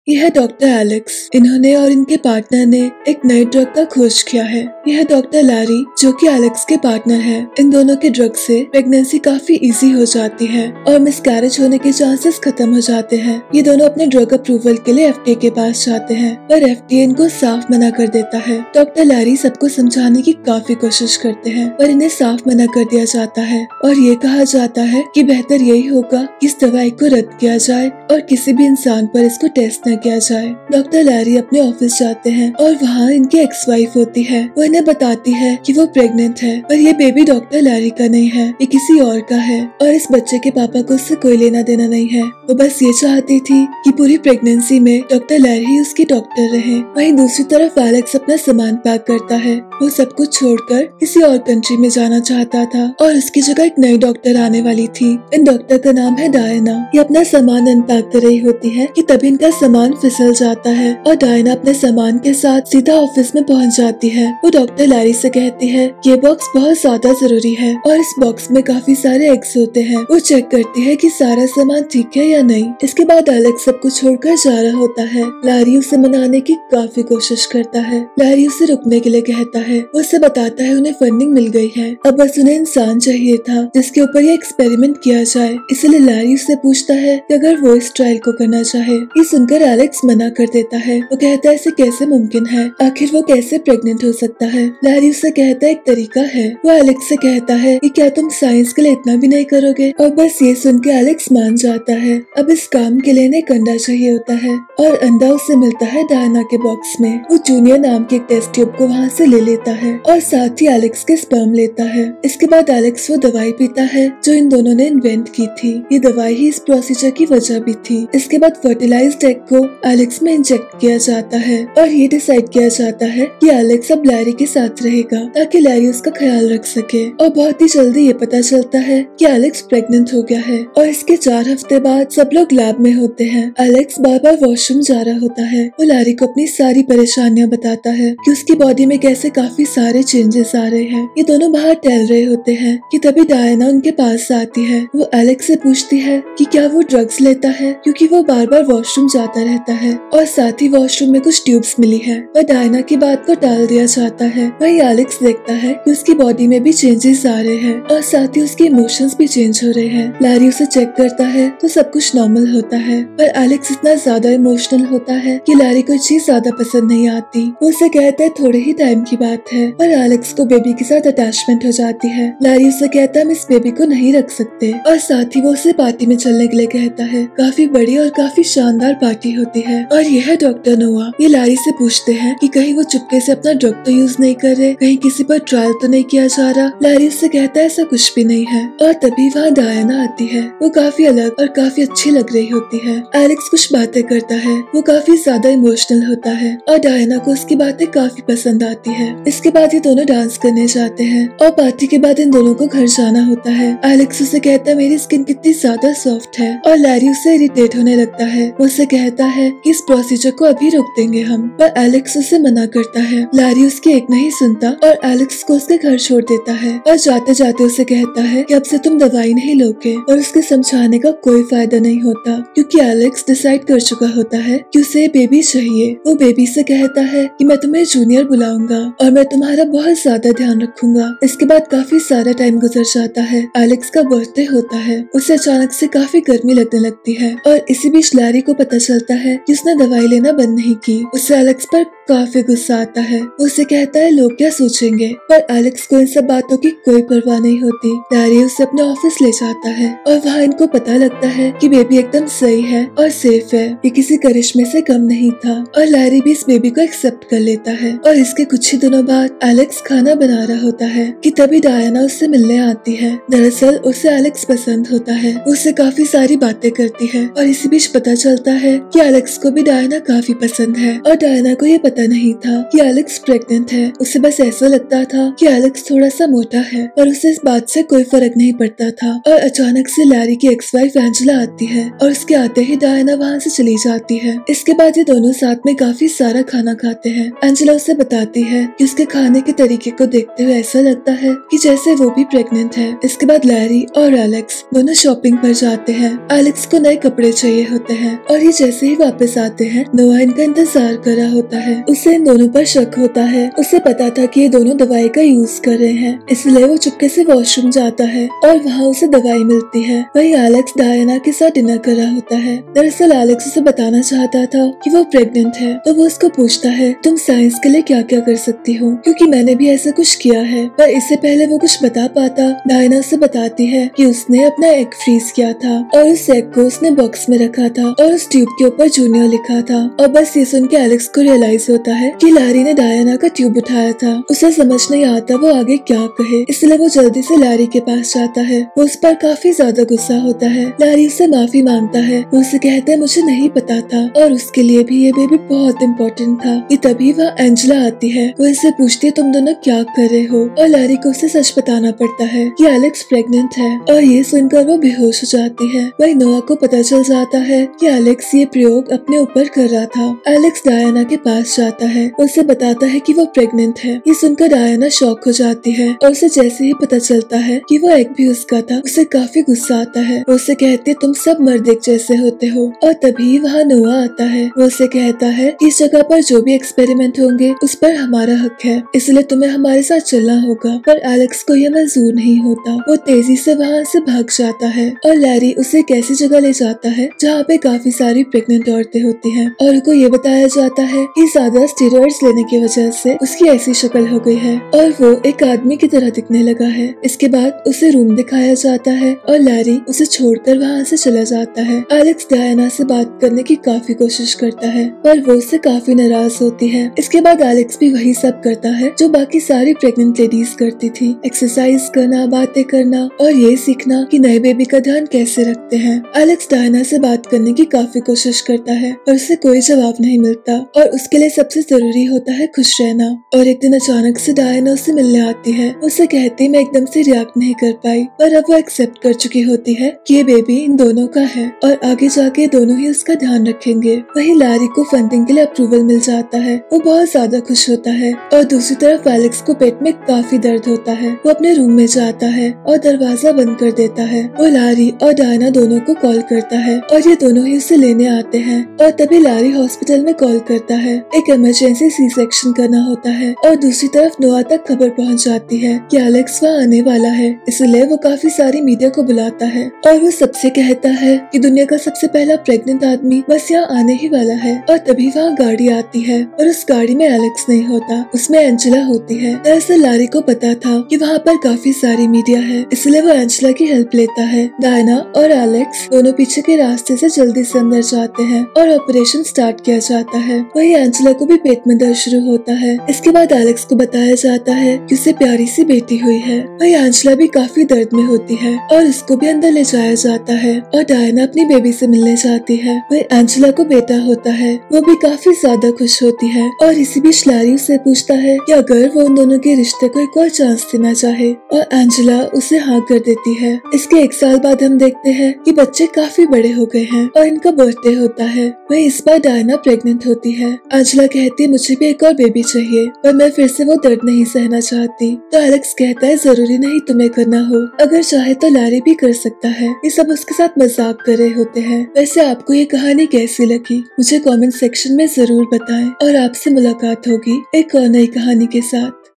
यह है doctor Alex. इन्होंने और इनके पार्टनर ने एक नई ड्रग का खोज किया है। यह है डॉक्टर लैरी जो कि एलेक्स के पार्टनर है। इन दोनों के ड्रग से प्रेगनेंसी काफी इजी हो जाती है और मिसकैरेज होने के चांसेस खत्म हो जाते हैं। ये दोनों अपने ड्रग अप्रूवल के लिए एफडीए के पास जाते हैं पर एफडीए इनको साफ मना कर देता है। डॉक्टर लैरी सबको समझाने की काफी कोशिश करते हैं पर इन्हें साफ मना कर दिया जाता है और ये कहा जाता है कि बेहतर यही होगा कि इस दवाई को रद्द किया जाए और किसी भी इंसान पर इसको टेस्ट न किया जाए। डॉक्टर लैरी अपने ऑफिस जाते हैं और वहाँ इनकी एक्स वाइफ होती है। वो इन्हें बताती है कि वो प्रेग्नेंट है पर ये बेबी डॉक्टर लैरी का नहीं है, ये किसी और का है और इस बच्चे के पापा को उससे कोई लेना देना नहीं है। वो बस ये चाहती थी कि पूरी प्रेगनेंसी में डॉक्टर लैरी ही उसकी डॉक्टर रहे। वहीं दूसरी तरफ एलेक्स अपना सामान पैक करता है। वो सब कुछ छोड़कर किसी और कंट्री में जाना चाहता था और उसकी जगह एक नई डॉक्टर आने वाली थी। इन डॉक्टर का नाम है डायना। ये अपना सामान अनपैक कर रही होती है कि तभी इनका सामान फिसल जाता है और डायना अपने सामान के साथ सीधा ऑफिस में पहुंच जाती है। वो डॉक्टर लैरी से कहती है ये बॉक्स बहुत ज्यादा जरूरी है और इस बॉक्स में काफी सारे एग्स होते हैं। वो चेक करती है कि सारा सामान ठीक है या नहीं। इसके बाद एलेक्स सब कुछ छोड़कर जा रहा होता है। लैरी उसे मनाने की काफी कोशिश करता है। लैरी उसे रुकने के लिए कहता है। वो उसे बताता है उन्हें फंडिंग मिल गई है, अब बस उन्हें इंसान चाहिए था जिसके ऊपर ये एक्सपेरिमेंट किया जाए। इसलिए लैरी उससे पूछता है कि अगर वो इस ट्रायल को करना चाहे। ये सुनकर एलेक्स मना कर देता है। वो कहता है ऐसे कैसे मुमकिन है, आखिर वो कैसे प्रेग्नेंट हो सकता है। लैरी उससे कहता है एक तरीका है। वो एलेक्स से कहता है कि क्या तुम साइंस के लिए इतना भी नहीं करोगे और बस ये सुन के एलेक्स मान जाता है। अब इस काम के लिए इन्हें एक अंडा चाहिए होता है और अंडा उसे मिलता है डायना के बॉक्स में। वो जूनियर नाम के एक टेस्ट ट्यूब को वहाँ से ले लेता है और साथ ही एलेक्स के स्पर्म लेता है। इसके बाद एलेक्स वो दवाई पीता है जो इन दोनों ने इन्वेंट की थी। ये दवाई ही इस प्रोसीजर की वजह भी थी। इसके बाद फर्टिलाइज्ड एग को एलेक्स में इंजेक्ट किया जाता है और ये डिसाइड किया जाता है कि एलेक्स अब लैरी के साथ रहेगा ताकि लैरी उसका ख्याल रख सके। और बहुत ही जल्दी ये पता चलता है कि एलेक्स प्रेग्नेंट हो गया है और इसके 4 हफ्ते बाद सब लोग लैब में होते हैं। एलेक्स बार बार वॉशरूम जा रहा होता है। वो लैरी को अपनी सारी परेशानियां बताता है कि उसकी बॉडी में कैसे काफी सारे चेंजेस आ रहे हैं। ये दोनों बाहर टहल रहे होते हैं कि तभी डायना उनके पास आती है। वो एलेक्स से पूछती है कि क्या वो ड्रग्स लेता है क्योंकि वो बार बार वॉशरूम जाता रहता है और साथ ही वॉशरूम में कुछ ट्यूब्स मिली है। पर डायना की बात को टाल दिया जाता है। वही एलेक्स देखता है कि उसकी बॉडी में भी चेंजेस आ रहे हैं और साथ ही उसके इमोशंस भी चेंज हो रहे हैं। लैरी उसे चेक करता है तो सब कुछ नॉर्मल होता है पर एलेक्स इतना ज्यादा इमोशनल होता है कि लैरी को चीज ज्यादा पसंद नहीं आती। वो उसे कहता है थोड़े ही टाइम की बात है पर एलेक्स को बेबी के साथ अटैचमेंट हो जाती है। लैरी उसे कहता है हम इस बेबी को नहीं रख सकते और साथ ही वो उसे पार्टी में चलने के लिए कहता है। काफी बड़ी और काफी शानदार पार्टी होती है और यह है डॉक्टर नोआ। ये लैरी से पूछते हैं कि कहीं वो चुपके से अपना ड्रग तो यूज नहीं कर रहे, कहीं किसी पर ट्रायल तो नहीं किया जा रहा। लैरी उससे कहता है ऐसा कुछ भी नहीं है और तभी वहाँ डायना आती है। वो काफी अलग और काफी अच्छी लग रही होती है। एलेक्स कुछ बातें करता है। वो काफी ज्यादा इमोशनल होता है और डायना को उसकी बातें काफी पसंद आती है। इसके बाद ये दोनों डांस करने जाते हैं और पार्टी के बाद इन दोनों को घर जाना होता है। एलेक्स उसे कहता है मेरी स्किन कितनी ज्यादा सॉफ्ट है और लैरी उससे इरिटेट होने लगता है। वो उसे कहता है कि इस प्रोसीजर को अभी रोक देंगे हम, पर एलेक्स उसे मना करता है। लैरी उसकी एक नहीं सुनता और एलेक्स को उसके घर छोड़ देता है और जाते जाते उसे कहता है कि अब से तुम दवाई नहीं लोगे और उसके समझाने का कोई फायदा नहीं होता क्योंकि एलेक्स डिसाइड कर चुका होता है कि उसे बेबी चाहिए। वो बेबी से कहता है कि मैं तुम्हें जूनियर बुलाऊंगा और मैं तुम्हारा बहुत ज्यादा ध्यान रखूंगा। इसके बाद काफी सारा टाइम गुजर जाता है। एलेक्स का बर्थडे होता है। उसे अचानक से काफी गर्मी लगने लगती है और इसी बीच लैरी को पता चलता है कि उसने दवाई लेना बंद नहीं की। उससे एलेक्स पर काफी गुस्सा आता है। उसे कहता है लोग क्या सोचेंगे, पर एलेक्स को इन सब बातों की कोई परवाह नहीं होती। लैरी उसे अपने ऑफिस ले जाता है और वहाँ इनको पता लगता है कि बेबी एकदम सही है और सेफ है। ये किसी करिश्मे से कम नहीं था और लैरी भी इस बेबी को एक्सेप्ट कर लेता है। और इसके कुछ ही दिनों बाद एलेक्स खाना बना रहा होता है कि तभी डायना उससे मिलने आती है। दरअसल उसे एलेक्स पसंद होता है। उससे काफी सारी बातें करती है और इसी बीच पता चलता है कि एलेक्स को भी डायना काफी पसंद है और डायना को ये पता नहीं था कि एलेक्स प्रेग्नेंट है। उसे बस ऐसा लगता था कि एलेक्स थोड़ा सा मोटा है पर उसे इस बात से कोई फर्क नहीं पड़ता था। और अचानक से लैरी की एक्स वाइफ एंजेला आती है और उसके आते ही डायना वहाँ से चली जाती है। इसके बाद ये दोनों साथ में काफी सारा खाना खाते हैं। एंजेला उसे बताती है कि उसके खाने के तरीके को देखते हुए ऐसा लगता है कि जैसे वो भी प्रेग्नेंट है। इसके बाद लैरी और एलेक्स दोनों शॉपिंग पर जाते हैं। एलेक्स को नए कपड़े चाहिए होते हैं और ये जैसे ही ही वापस आते हैं नोआ इनका इंतजार कर रहा होता है। उसे इन दोनों पर शक होता है। उसे पता था कि ये दोनों दवाई का यूज कर रहे हैं, इसलिए वो चुपके से वॉशरूम जाता है और वहाँ उसे दवाई मिलती है। वहीं एलेक्स डायना के साथ डिनर कर रहा होता है। दरअसल एलेक्स उसे बताना चाहता था कि वो प्रेग्नेंट है, तो वो उसको पूछता है तुम साइंस के लिए क्या क्या कर सकती हो, क्योंकि मैंने भी ऐसा कुछ किया है। पर इससे पहले वो कुछ बता पाता, डायना उसे बताती है कि उसने अपना एग फ्रीज किया था और उस एग को उसने बॉक्स में रखा था और उस ट्यूब के ऊपर जूनियर लिखा था। और बस ये सुन के एलेक्स को रियलाइज होता है कि लैरी ने डायना का ट्यूब उठाया था। उसे समझ नहीं आता वो आगे क्या कहे, इसलिए वो जल्दी से लैरी के पास जाता है। वो उस पर काफी ज्यादा गुस्सा होता है। लैरी उससे माफी मांगता है। वो उसे कहता है मुझे नहीं पता था और उसके लिए भी ये बेबी बहुत इम्पोर्टेंट था। कि तभी वह एंजेला आती है। वो इससे पूछती है तुम दोनों क्या कर रहे हो, और लैरी को उसे सच बताना पड़ता है कि एलेक्स प्रेग्नेंट है। और ये सुनकर वो बेहोश हो जाती है। वही नोआ को पता चल जाता है कि एलेक्स ये प्रयोग अपने ऊपर कर रहा था। एलेक्स डायना के पास जाता है, उसे बताता है कि वो प्रेग्नेंट है। ये सुनकर डायना शॉक हो जाती है और उसे जैसे ही पता चलता है कि वो एग भी उसका था, उसे काफी गुस्सा आता है। वो उसे कहती है तुम सब मर्द एक जैसे होते हो। और तभी वहाँ नोआ आता है। वो उसे कहता है इस जगह पर जो भी एक्सपेरिमेंट होंगे उस पर हमारा हक है, इसलिए तुम्हें हमारे साथ चलना होगा। पर एलेक्स को यह मंजूर नहीं होता। वो तेजी से वहाँ से भाग जाता है और लैरी उसे एक ऐसी जगह ले जाता है जहाँ पे काफी सारी प्रेग्नेंट औरतें होती हैं और उनको ये बताया जाता है कि ज्यादा स्टेरॉइड्स लेने की वजह से उसकी ऐसी शक्ल हो गई है और वो एक आदमी की तरह दिखने लगा है। इसके बाद उसे रूम दिखाया जाता है और लैरी उसे छोड़कर वहाँ से चला जाता है। एलेक्स डायना से बात करने की काफी कोशिश करता है पर वो उससे काफी नाराज होती है। इसके बाद एलेक्स भी वही सब करता है जो बाकी सारी प्रेग्नेंट लेडीज करती थी, एक्सरसाइज करना, बातें करना और ये सीखना कि नए बेबी का ध्यान कैसे रखते हैं। एलेक्स डायना से बात करने की काफी कोशिश करता है पर उसे कोई जवाब नहीं मिलता और उसके लिए सबसे जरूरी होता है खुश रहना। और एक दिन अचानक से डायना उससे मिलने आती है। उसे कहती मैं एकदम से रिएक्ट नहीं कर पाई, पर अब वो एक्सेप्ट कर चुकी होती है कि ये बेबी इन दोनों का है और आगे जाके दोनों ही उसका ध्यान रखेंगे। वहीं लैरी को फंडिंग के लिए अप्रूवल मिल जाता है। वो बहुत ज्यादा खुश होता है और दूसरी तरफ एलेक्स को पेट में काफी दर्द होता है। वो अपने रूम में जाता है और दरवाजा बंद कर देता है। वो लैरी और डायना दोनों को कॉल करता है और ये दोनों ही उसे लेने आते हैं। और तभी लैरी हॉस्पिटल में कॉल करता है। एक इमरजेंसी सी सेक्शन करना होता है और दूसरी तरफ नोआ तक खबर पहुंच जाती है कि एलेक्स वहाँ आने वाला है, इसलिए वो काफी सारी मीडिया को बुलाता है और वो सबसे कहता है कि दुनिया का सबसे पहला प्रेग्नेंट आदमी बस यहाँ आने ही वाला है। और तभी वहाँ गाड़ी आती है और उस गाड़ी में एलेक्स नहीं होता, उसमें एंजेला होती है। दरअसल लैरी को पता था कि वहाँ पर काफी सारी मीडिया है, इसलिए वो एंजेला की हेल्प लेता है। डायना और एलेक्स दोनों पीछे के रास्ते से जल्दी से अंदर जाते हैं और ऑपरेशन स्टार्ट किया जाता है। वही एंजेला को भी पेट में दर्द शुरू होता है। इसके बाद एलेक्स को बताया जाता है कि उसे प्यारी सी बेटी हुई है। वही एंजेला भी काफी दर्द में होती है और उसको भी अंदर ले जाया जाता है और डायना अपनी बेबी से मिलने जाती है। वही एंजेला को बेटा होता है। वो भी काफी ज्यादा खुश होती है और इसी बीच लैरी उससे पूछता है कि अगर वो उन दोनों के रिश्ते को एक और चांस देना चाहे, और एंजेला उसे हाँ कर देती है। इसके एक साल बाद हम देखते हैं कि बच्चे काफी बड़े हो गए हैं और इनका बर्थडे होता है। वही इस बार डायना प्रेग्नेंट होती है। एंजेला कहती है मुझे भी एक और बेबी चाहिए, पर मैं फिर से वो दर्द नहीं सहना चाहती। तो एलेक्स कहता है जरूरी नहीं तुम्हें करना हो, अगर चाहे तो लैरी भी कर सकता है। ये सब उसके साथ मजाक कर रहे होते हैं। वैसे आपको ये कहानी कैसी लगी मुझे कमेंट सेक्शन में जरूर बताएं और आपसे मुलाकात होगी एक और नई कहानी के साथ।